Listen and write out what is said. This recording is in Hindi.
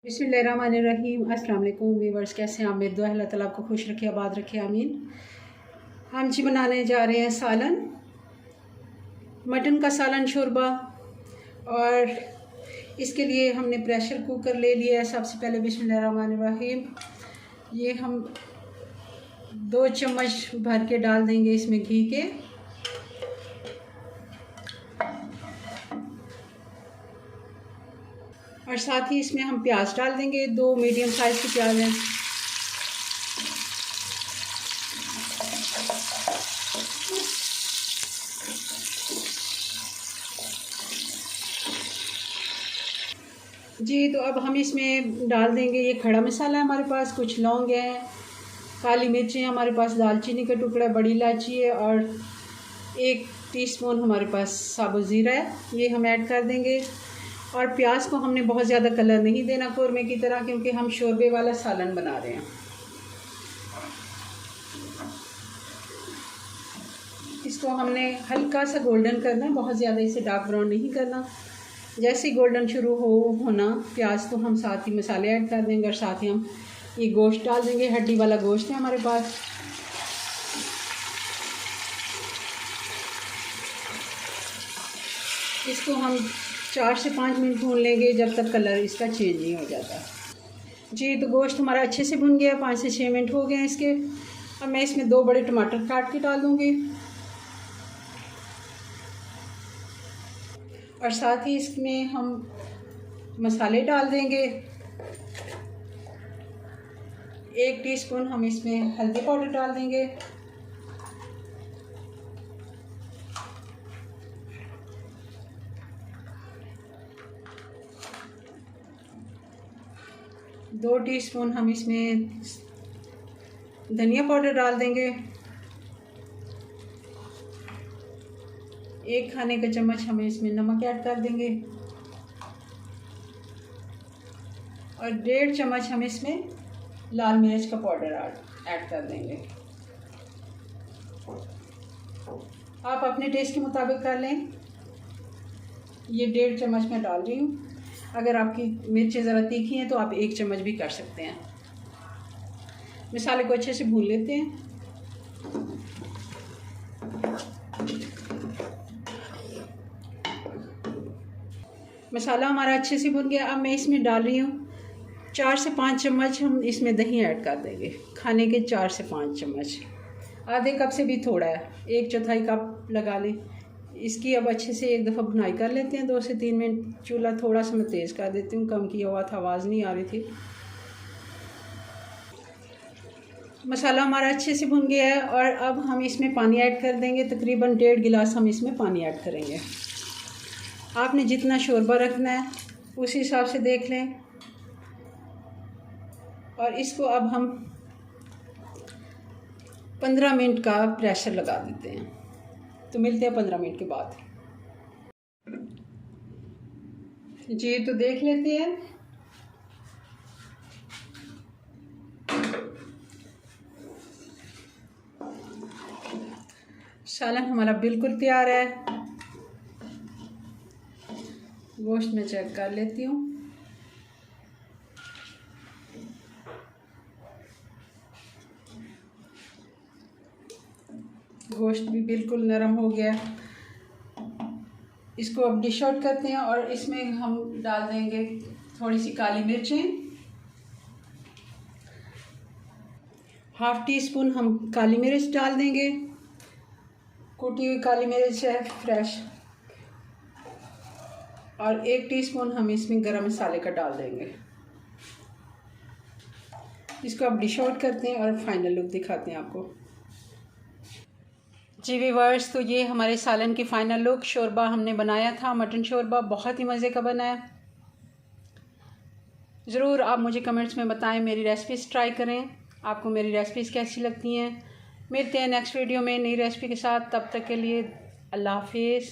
बिस्मिल्लाहिर्रहमानिर्रहीम। अस्सलाम वालेकुम व्यूअर्स, कैसे हैं आप? मेरी दुआ है अल्लाह ताला आपको खुश रखे, आबाद रखे, आमीन। हम जी बनाने जा रहे हैं सालन, मटन का सालन शोरबा। और इसके लिए हमने प्रेशर कुकर ले लिया है। सबसे पहले बिस्मिल्लाहिर्रहमानिर्रहीम, ये हम 2 चम्मच भर के डाल देंगे इसमें घी के। और साथ ही इसमें हम प्याज डाल देंगे, 2 मीडियम साइज़ के प्याज हैं। जी, तो अब हम इसमें डाल देंगे ये खड़ा मसाला है हमारे पास, कुछ लौंग है, काली मिर्चें हमारे पास, दालचीनी का टुकड़ा, बड़ी इलायची है और 1 टीस्पून हमारे पास साबुत ज़ीरा है, ये हम ऐड कर देंगे। और प्याज को हमने बहुत ज़्यादा कलर नहीं देना कौरमे की तरह, क्योंकि हम शोरबे वाला सालन बना रहे हैं। इसको हमने हल्का सा गोल्डन करना है, बहुत ज़्यादा इसे डार्क ब्राउन नहीं करना। जैसे ही गोल्डन शुरू होना प्याज, तो हम साथ ही मसाले ऐड कर देंगे और साथ ही हम ये गोश्त डाल देंगे। हड्डी वाला गोश्त है हमारे पास। इसको हम 4 से 5 मिनट भून लेंगे, जब तक कलर इसका चेंज नहीं हो जाता। जी, तो गोश्त हमारा अच्छे से भुन गया, 5 से 6 मिनट हो गए हैं इसके। अब मैं इसमें 2 बड़े टमाटर काट के डाल दूँगी और साथ ही इसमें हम मसाले डाल देंगे। 1 टीस्पून हम इसमें हल्दी पाउडर डाल देंगे, दो टीस्पून हम इसमें धनिया पाउडर डाल देंगे, 1 खाने का चम्मच हम इसमें नमक ऐड कर देंगे और 1.5 चम्मच हम इसमें लाल मिर्च का पाउडर ऐड कर देंगे। आप अपने टेस्ट के मुताबिक कर लें। ये 1.5 चम्मच मैं डाल रही हूँ। अगर आपकी मिर्चें ज़रा तीखी हैं तो आप 1 चम्मच भी कर सकते हैं। मसाले को अच्छे से भून लेते हैं। मसाला हमारा अच्छे से भुन गया। अब मैं इसमें डाल रही हूँ 4 से 5 चम्मच हम इसमें दही ऐड कर देंगे। खाने के 4 से 5 चम्मच, आधे कप से भी थोड़ा है, 1/4 कप लगा लें। इसकी अब अच्छे से एक दफ़ा भुनाई कर लेते हैं, 2 से 3 मिनट। चूल्हा थोड़ा सा मैं तेज़ कर देती हूँ, कम किया हुआ था, आवाज़ नहीं आ रही थी। मसाला हमारा अच्छे से भुन गया है और अब हम इसमें पानी ऐड कर देंगे। तकरीबन 1.5 गिलास हम इसमें पानी ऐड करेंगे। आपने जितना शोरबा रखना है उस हिसाब से देख लें। और इसको अब हम 15 मिनट का प्रेशर लगा देते हैं। तो मिलते हैं 15 मिनट के बाद। जी, तो देख लेते हैं। सालन हमारा बिल्कुल तैयार है। गोश्त में चेक कर लेती हूँ। गोश्त भी बिल्कुल नरम हो गया। इसको अब डिश आउट करते हैं और इसमें हम डाल देंगे थोड़ी सी काली मिर्चें, 1/2 टीस्पून हम काली मिर्च डाल देंगे, कुटी हुई काली मिर्च है फ्रेश, और 1 टीस्पून हम इसमें गरम मसाले का डाल देंगे। इसको अब डिश आउट करते हैं और फाइनल लुक दिखाते हैं आपको। जी व्यूअर्स, तो ये हमारे सालन की फ़ाइनल लुक। शोरबा हमने बनाया था, मटन शोरबा, बहुत ही मज़े का बना है। ज़रूर आप मुझे कमेंट्स में बताएं, मेरी रेसिपीज़ ट्राई करें, आपको मेरी रेसिपीज़ कैसी लगती हैं। मिलते हैं नेक्स्ट वीडियो में नई रेसिपी के साथ। तब तक के लिए अल्लाह हाफिज़।